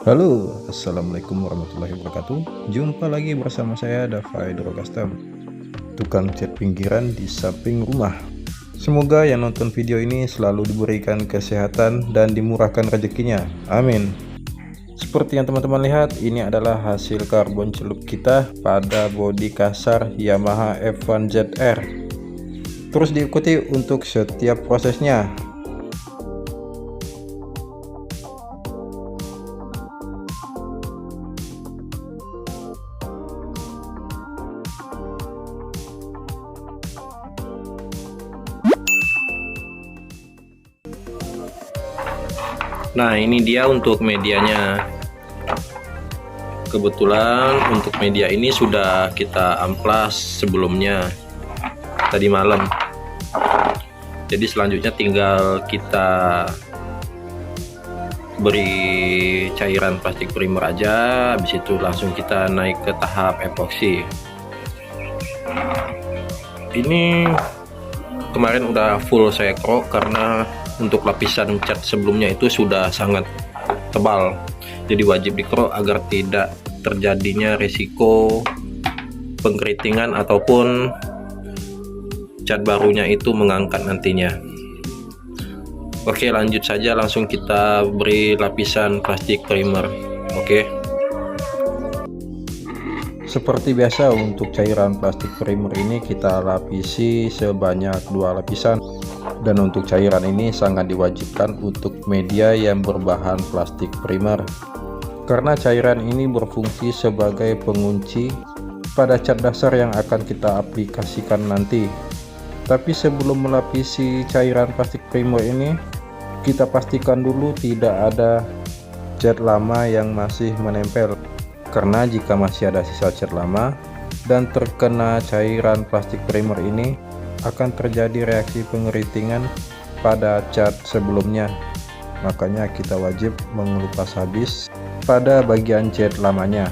Halo, assalamualaikum warahmatullahi wabarakatuh. Jumpa lagi bersama saya Dava Hydro Custom, tukang cat pinggiran di samping rumah. Semoga yang nonton video ini selalu diberikan kesehatan dan dimurahkan rezekinya. Amin. Seperti yang teman-teman lihat, ini adalah hasil karbon celup kita pada bodi kasar Yamaha F1 ZR. Terus diikuti untuk setiap prosesnya. Nah, ini dia untuk medianya. Kebetulan untuk media ini sudah kita amplas sebelumnya tadi malam. Jadi selanjutnya tinggal kita beri cairan plastik primer aja, habis itu langsung kita naik ke tahap epoksi. Ini kemarin udah full saya krok karena untuk lapisan cat sebelumnya itu sudah sangat tebal, jadi wajib dikrok agar tidak terjadinya risiko pengkeritingan ataupun cat barunya itu mengangkat nantinya. Oke, lanjut saja, langsung kita beri lapisan plastik primer. Oke, Seperti biasa, untuk cairan plastik primer ini kita lapisi sebanyak 2 lapisan. Dan untuk cairan ini sangat diwajibkan untuk media yang berbahan plastik primer, karena cairan ini berfungsi sebagai pengunci pada cat dasar yang akan kita aplikasikan nanti. Tapi sebelum melapisi cairan plastik primer ini, kita pastikan dulu tidak ada cat lama yang masih menempel, karena jika masih ada sisa cat lama dan terkena cairan plastik primer ini, akan terjadi reaksi pengeritingan pada cat sebelumnya. Makanya kita wajib mengelupas habis pada bagian cat lamanya.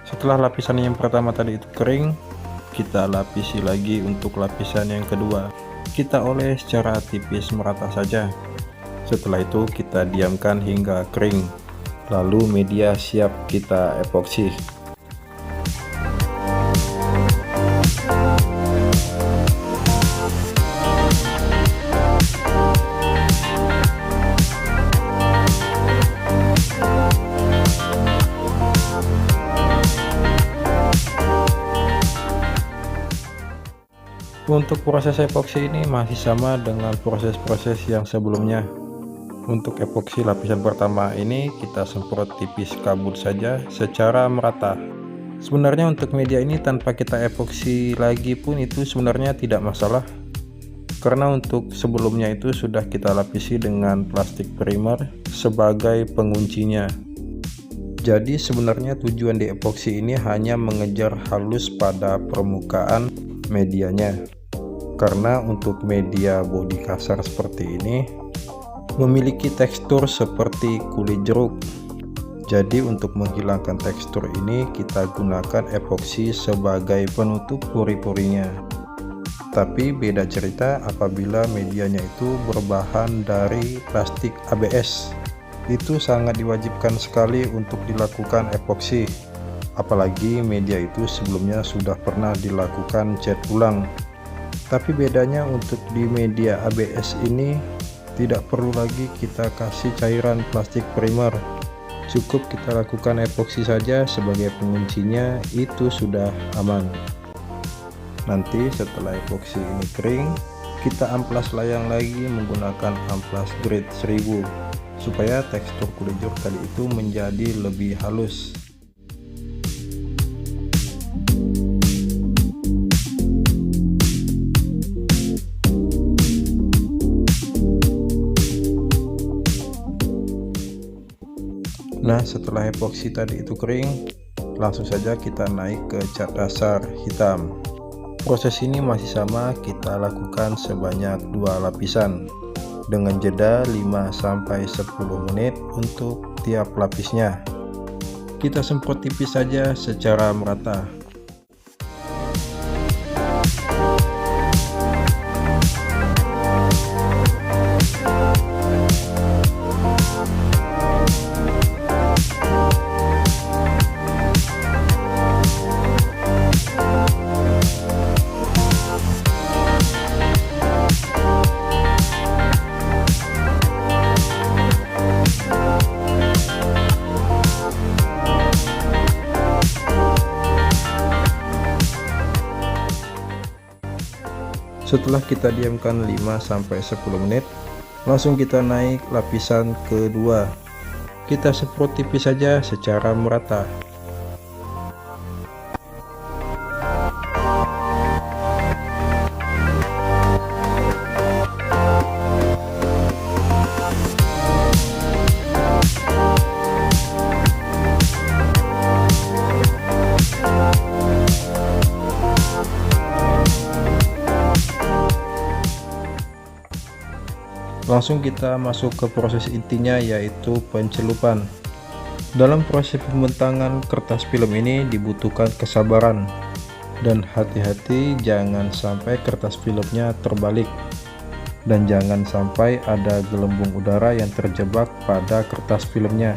Setelah lapisan yang pertama tadi itu kering, kita lapisi lagi untuk lapisan yang kedua. Kita oles secara tipis merata saja. Setelah itu kita diamkan hingga kering. Lalu media siap kita epoksi. Untuk proses epoksi ini masih sama dengan proses-proses yang sebelumnya. Untuk epoksi lapisan pertama ini kita semprot tipis kabut saja secara merata. Sebenarnya untuk media ini tanpa kita epoksi lagi pun itu sebenarnya tidak masalah, karena untuk sebelumnya itu sudah kita lapisi dengan plastik primer sebagai penguncinya. Jadi sebenarnya tujuan di epoksi ini hanya mengejar halus pada permukaan medianya, karena untuk media bodi kasar seperti ini memiliki tekstur seperti kulit jeruk. Jadi untuk menghilangkan tekstur ini kita gunakan epoksi sebagai penutup pori-porinya. Tapi beda cerita apabila medianya itu berbahan dari plastik ABS. Itu sangat diwajibkan sekali untuk dilakukan epoksi, apalagi media itu sebelumnya sudah pernah dilakukan cat ulang. Tapi bedanya untuk di media ABS ini tidak perlu lagi kita kasih cairan plastik primer, cukup kita lakukan epoksi saja sebagai penguncinya, itu sudah aman. Nanti setelah epoksi ini kering, kita amplas layang lagi menggunakan amplas grade 1000 supaya tekstur kulit jeruk tadi itu menjadi lebih halus. Nah, setelah epoksi tadi itu kering, langsung saja kita naik ke cat dasar hitam. Proses ini masih sama, kita lakukan sebanyak 2 lapisan dengan jeda 5-10 menit untuk tiap lapisnya. Kita semprot tipis saja secara merata. Setelah kita diamkan 5-10 menit, langsung kita naik lapisan kedua. Kita semprot tipis saja secara merata. Langsung kita masuk ke proses intinya, yaitu pencelupan. Dalam proses pembentangan kertas film ini dibutuhkan kesabaran dan hati-hati, jangan sampai kertas filmnya terbalik dan jangan sampai ada gelembung udara yang terjebak pada kertas filmnya,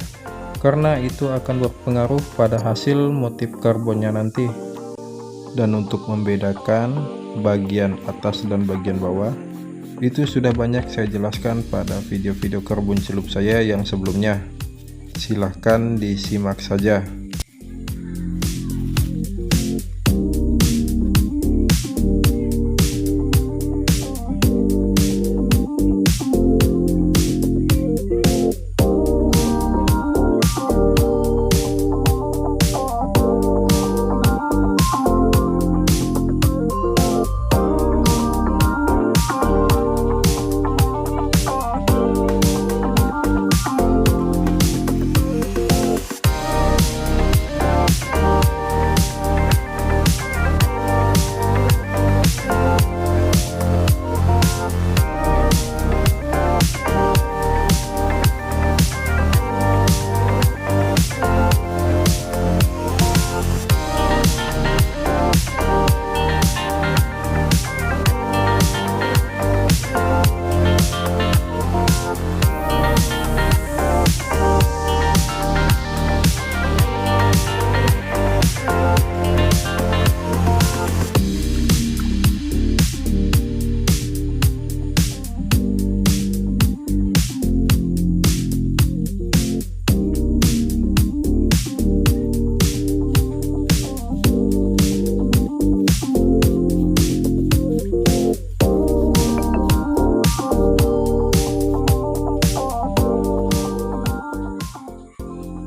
karena itu akan berpengaruh pada hasil motif karbonnya nanti. Dan untuk membedakan bagian atas dan bagian bawah, itu sudah banyak saya jelaskan pada video-video karbon celup saya yang sebelumnya. Silahkan disimak saja.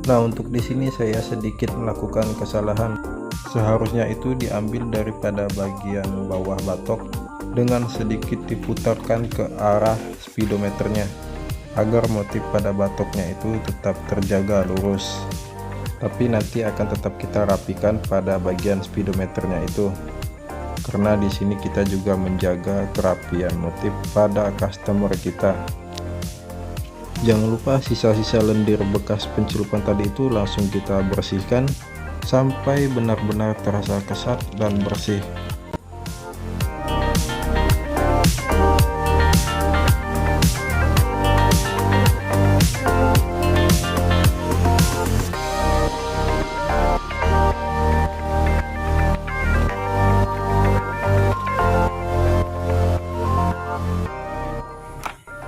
Nah, untuk di sini saya sedikit melakukan kesalahan. Seharusnya itu diambil daripada bagian bawah batok dengan sedikit diputarkan ke arah speedometernya agar motif pada batoknya itu tetap terjaga lurus. Tapi nanti akan tetap kita rapikan pada bagian speedometernya itu. Karena di sini kita juga menjaga kerapian motif pada customer kita. Jangan lupa sisa-sisa lendir bekas pencelupan tadi itu langsung kita bersihkan sampai benar-benar terasa kesat dan bersih.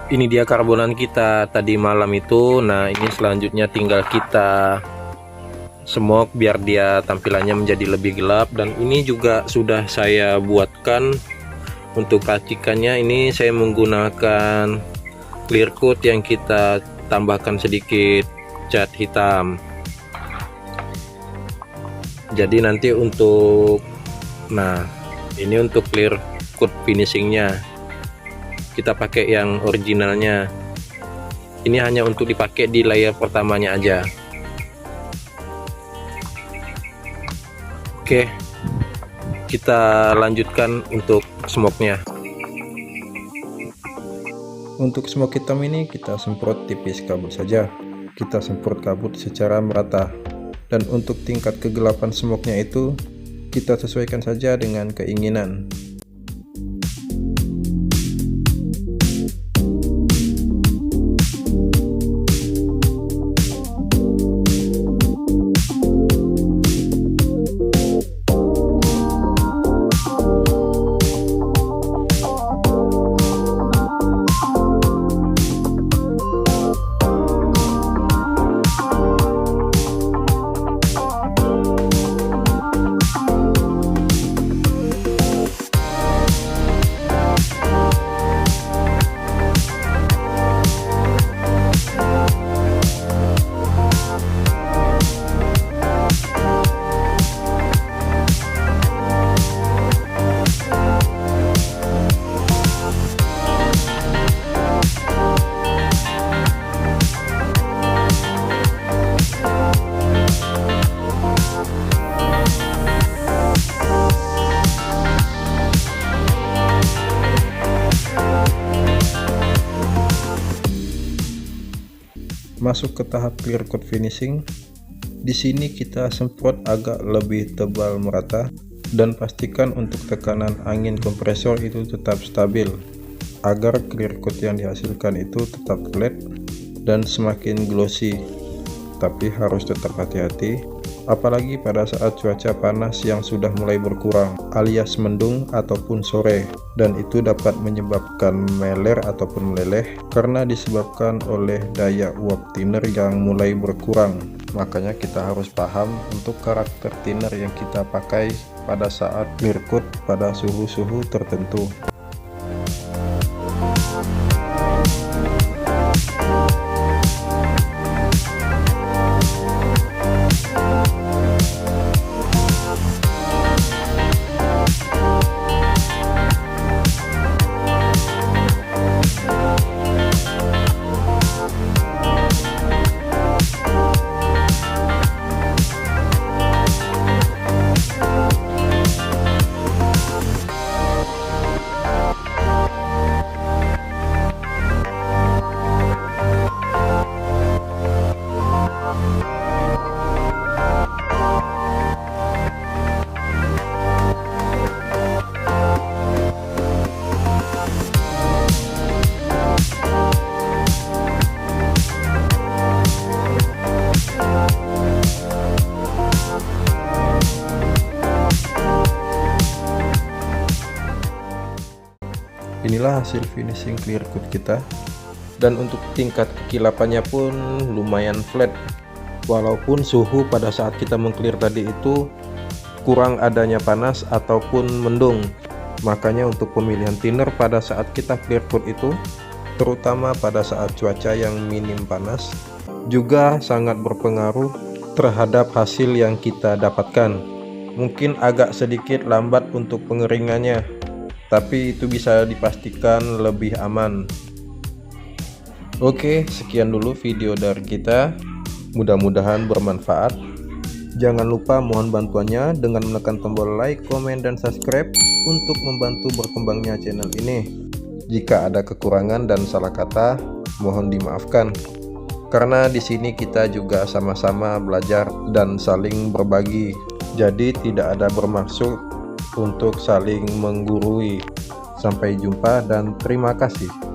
Ini dia karbonan kita tadi malam itu. Nah, ini selanjutnya tinggal kita smoke biar dia tampilannya menjadi lebih gelap. Dan ini juga sudah saya buatkan untuk racikannya. Ini saya menggunakan clear coat yang kita tambahkan sedikit cat hitam. Jadi nanti untuk, nah ini untuk clear coat finishingnya kita pakai yang originalnya. Ini hanya untuk dipakai di layer pertamanya aja. Oke, kita lanjutkan untuk smoke-nya. Untuk smoke hitam ini kita semprot tipis kabut saja. Kita semprot kabut secara merata. Dan untuk tingkat kegelapan smoke-nya itu kita sesuaikan saja dengan keinginan. Masuk ke tahap clear coat finishing. Di sini kita semprot agak lebih tebal merata dan pastikan untuk tekanan angin kompresor itu tetap stabil agar clear coat yang dihasilkan itu tetap flat dan semakin glossy. Tapi harus tetap hati-hati, apalagi pada saat cuaca panas yang sudah mulai berkurang alias mendung ataupun sore, dan itu dapat menyebabkan meler ataupun meleleh karena disebabkan oleh daya uap thinner yang mulai berkurang. Makanya kita harus paham untuk karakter thinner yang kita pakai pada saat clear coat pada suhu-suhu tertentu. Inilah hasil finishing clear coat kita, dan untuk tingkat kekilapannya pun lumayan flat, walaupun suhu pada saat kita mengclear tadi itu kurang adanya panas ataupun mendung. Makanya untuk pemilihan thinner pada saat kita clear coat itu, terutama pada saat cuaca yang minim panas, juga sangat berpengaruh terhadap hasil yang kita dapatkan. Mungkin agak sedikit lambat untuk pengeringannya, tapi itu bisa dipastikan lebih aman. Oke, sekian dulu video dari kita. Mudah-mudahan bermanfaat. Jangan lupa mohon bantuannya dengan menekan tombol like, komen, dan subscribe untuk membantu berkembangnya channel ini. Jika ada kekurangan dan salah kata, mohon dimaafkan. Karena di sini kita juga sama-sama belajar dan saling berbagi. Jadi tidak ada bermaksud untuk saling menggurui. Sampai jumpa dan terima kasih.